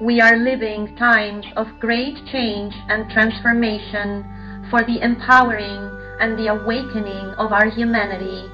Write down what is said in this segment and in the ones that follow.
We are living times of great change and transformation for the empowering and the awakening of our humanity.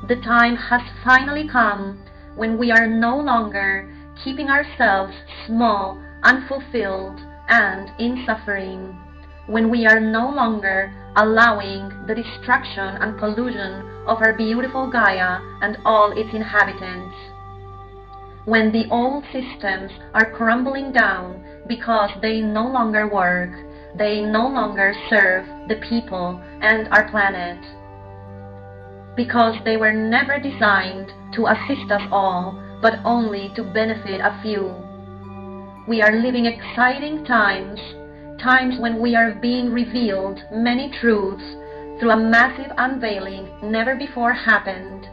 The time has finally come when we are no longer keeping ourselves small, unfulfilled, and in suffering. When we are no longer allowing the destruction and pollution of our beautiful Gaia and all its inhabitants. When the old systems are crumbling down because they no longer work, they no longer serve the people and our planet. Because they were never designed to assist us all, but only to benefit a few. We are living exciting times, times when we are being revealed many truths through a massive unveiling never before happened.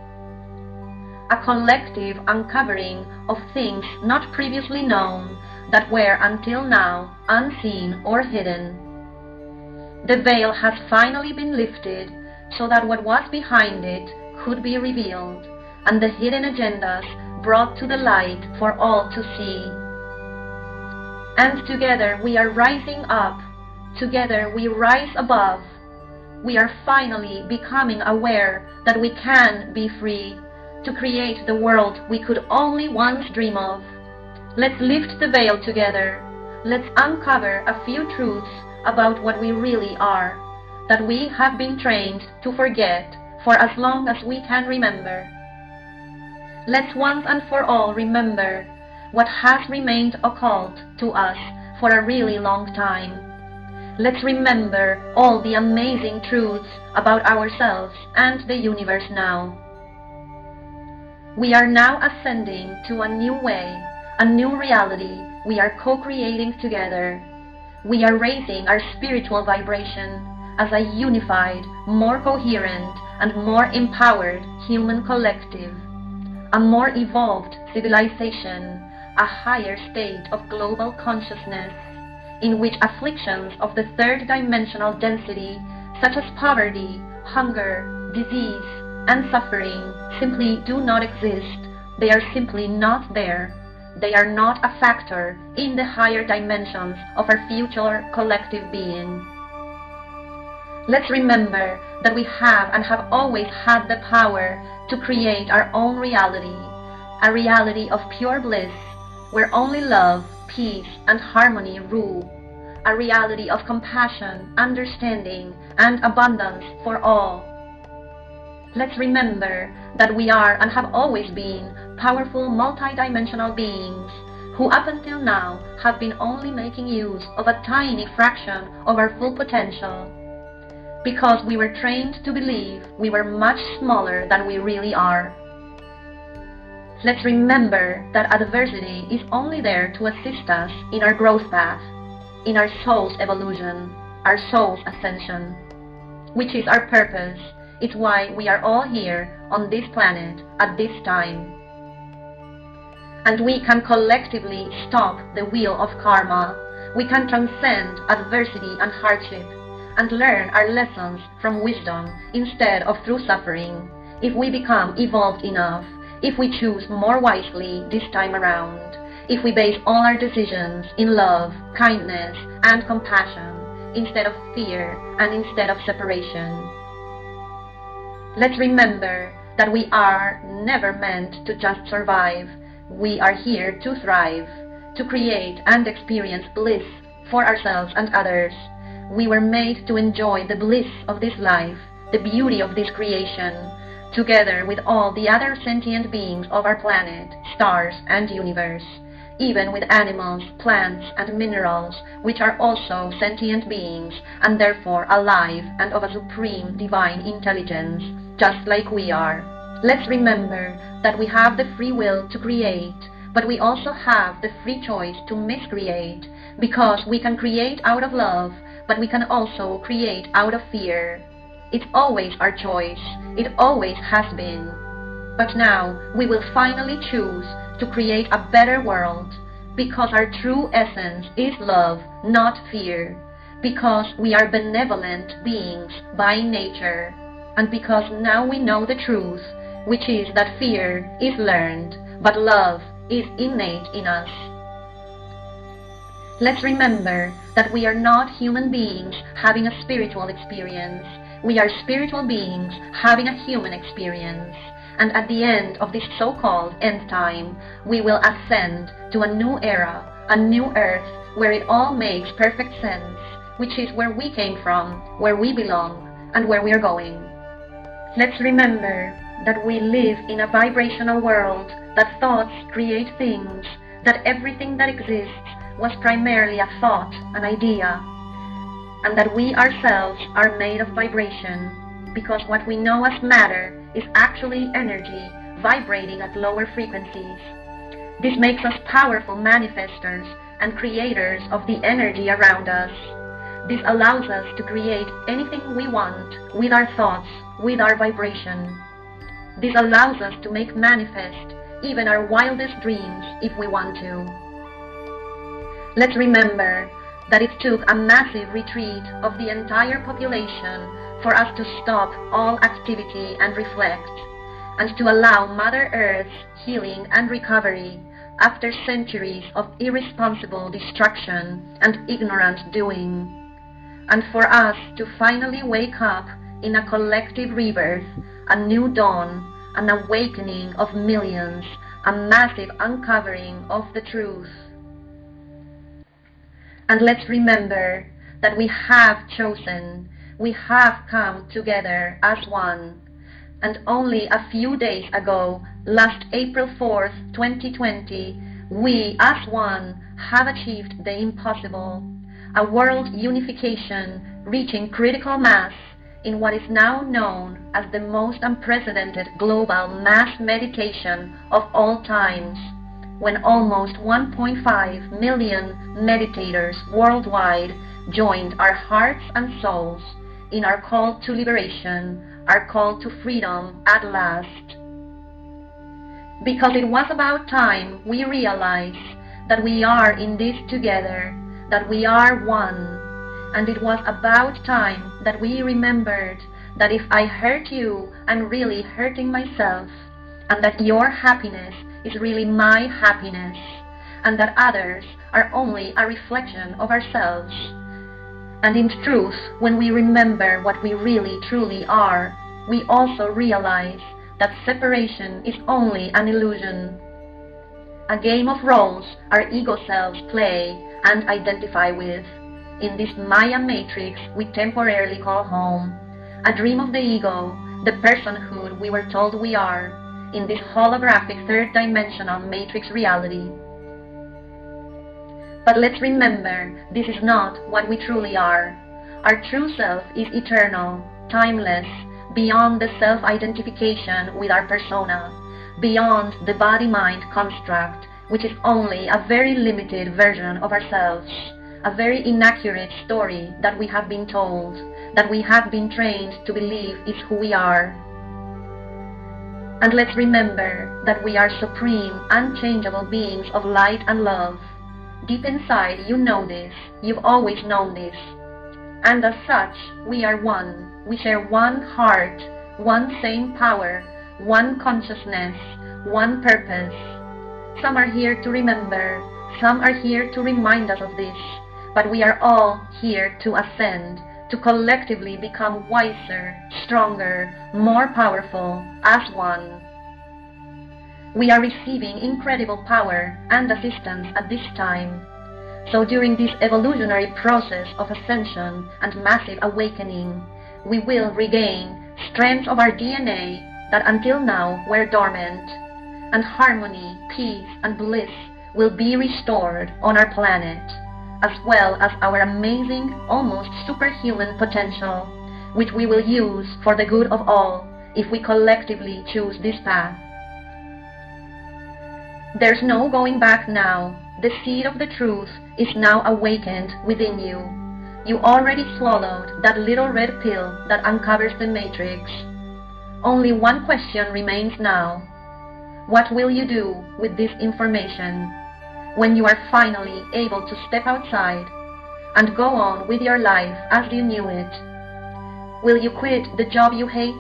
A collective uncovering of things not previously known that were until now unseen or hidden. The veil has finally been lifted so that what was behind it could be revealed, and the hidden agendas brought to the light for all to see. And together we are rising up, together we rise above. We are finally becoming aware that we can be free to create the world we could only once dream of. Let's lift the veil together. Let's uncover a few truths about what we really are, that we have been trained to forget for as long as we can remember. Let's once and for all remember what has remained occult to us for a really long time. Let's remember all the amazing truths about ourselves and the universe now. We are now ascending to a new way, a new reality we are co-creating together. We are raising our spiritual vibration as a unified, more coherent, and more empowered human collective, a more evolved civilization, a higher state of global consciousness, in which afflictions of the third dimensional density, such as poverty, hunger, disease, and suffering, simply do not exist. They are simply not there. They are not a factor in the higher dimensions of our future collective being. Let's remember that we have and have always had the power to create our own reality, a reality of pure bliss, where only love, peace, and harmony rule, a reality of compassion, understanding, and abundance for all. Let's remember that we are and have always been powerful multidimensional beings who up until now have been only making use of a tiny fraction of our full potential, because we were trained to believe we were much smaller than we really are. Let's remember that adversity is only there to assist us in our growth path, in our soul's evolution, our soul's ascension, which is our purpose. It's why we are all here on this planet at this time. And we can collectively stop the wheel of karma. We can transcend adversity and hardship and learn our lessons from wisdom instead of through suffering, if we become evolved enough, if we choose more wisely this time around, if we base all our decisions in love, kindness, and compassion instead of fear and instead of separation. Let's remember that we are never meant to just survive. We are here to thrive, to create and experience bliss for ourselves and others. We were made to enjoy the bliss of this life, the beauty of this creation, together with all the other sentient beings of our planet, stars, and universe, even with animals, plants, and minerals, which are also sentient beings and therefore alive and of a supreme divine intelligence, just like we are. Let's remember that we have the free will to create, but we also have the free choice to miscreate, because we can create out of love, but we can also create out of fear. It's always our choice. It always has been. But now we will finally choose to create a better world, because our true essence is love, not fear, because we are benevolent beings by nature, and because now we know the truth, which is that fear is learned, but love is innate in us. Let's remember that we are not human beings having a spiritual experience. We are spiritual beings having a human experience. And at the end of this so-called end time, we will ascend to a new era, a new earth, where it all makes perfect sense, which is where we came from, where we belong, and where we are going. Let's remember that we live in a vibrational world, that thoughts create things, that everything that exists was primarily a thought, an idea, and that we ourselves are made of vibration, because what we know as matter is actually energy vibrating at lower frequencies. This makes us powerful manifestors and creators of the energy around us. This allows us to create anything we want with our thoughts, with our vibration. This allows us to make manifest even our wildest dreams if we want to. Let's remember that it took a massive retreat of the entire population for us to stop all activity and reflect, and to allow Mother Earth's healing and recovery after centuries of irresponsible destruction and ignorant doing, and for us to finally wake up in a collective rebirth, a new dawn, an awakening of millions, a massive uncovering of the truth. And let's remember that we have chosen, we have come together as one. And only a few days ago, last April 4th, 2020, we as one have achieved the impossible, a world unification reaching critical mass in what is now known as the most unprecedented global mass meditation of all times, when almost 1.5 million meditators worldwide joined our hearts and souls in our call to liberation, our call to freedom at last. Because it was about time we realized that we are in this together, that we are one, and it was about time that we remembered that if I hurt you, I'm really hurting myself, and that your happiness is really my happiness, and that others are only a reflection of ourselves. And in truth, when we remember what we really truly are, we also realize that separation is only an illusion, a game of roles our ego selves play and identify with, in this Maya matrix we temporarily call home, a dream of the ego, the personhood we were told we are, in this holographic third-dimensional matrix reality. But let's remember, this is not what we truly are. Our true self is eternal, timeless, beyond the self-identification with our persona, beyond the body-mind construct, which is only a very limited version of ourselves, a very inaccurate story that we have been told, that we have been trained to believe is who we are. And let's remember that we are supreme, unchangeable beings of light and love. Deep inside, you know this. You've always known this. And as such, we are one. We share one heart, one same power, one consciousness, one purpose. Some are here to remember. Some are here to remind us of this. But we are all here to ascend, to collectively become wiser, stronger, more powerful as one. We are receiving incredible power and assistance at this time. So during this evolutionary process of ascension and massive awakening, we will regain strength of our DNA that until now were dormant, and harmony, peace, and bliss will be restored on our planet, as well as our amazing, almost superhuman potential, which we will use for the good of all if we collectively choose this path. There's no going back now. The seed of the truth is now awakened within you. You already swallowed that little red pill that uncovers the matrix. Only one question remains now. What will you do with this information when you are finally able to step outside and go on with your life as you knew it? Will you quit the job you hate,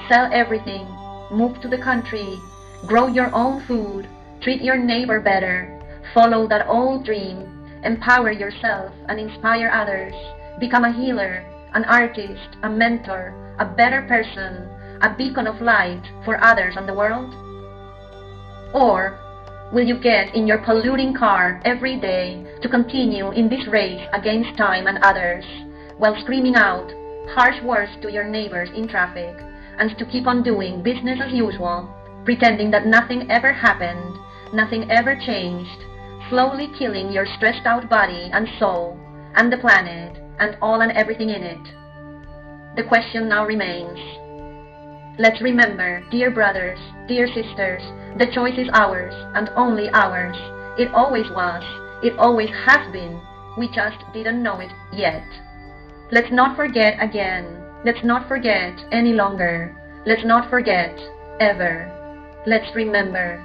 sell everything, move to the country, grow your own food, treat your neighbor better, follow that old dream, Empower yourself and inspire others. Become a healer, an artist, a mentor, a better person, a beacon of light for others and the world? Or will you get in your polluting car every day to continue in this race against time and others, while screaming out harsh words to your neighbors in traffic, and to keep on doing business as usual, pretending that nothing ever happened, nothing ever changed, slowly killing your stressed out body and soul, and the planet, and all and everything in it? The question now remains. Let's remember, dear brothers, dear sisters, the choice is ours, and only ours. It always was, it always has been, we just didn't know it yet. Let's not forget again, let's not forget any longer, let's not forget, ever. Let's remember.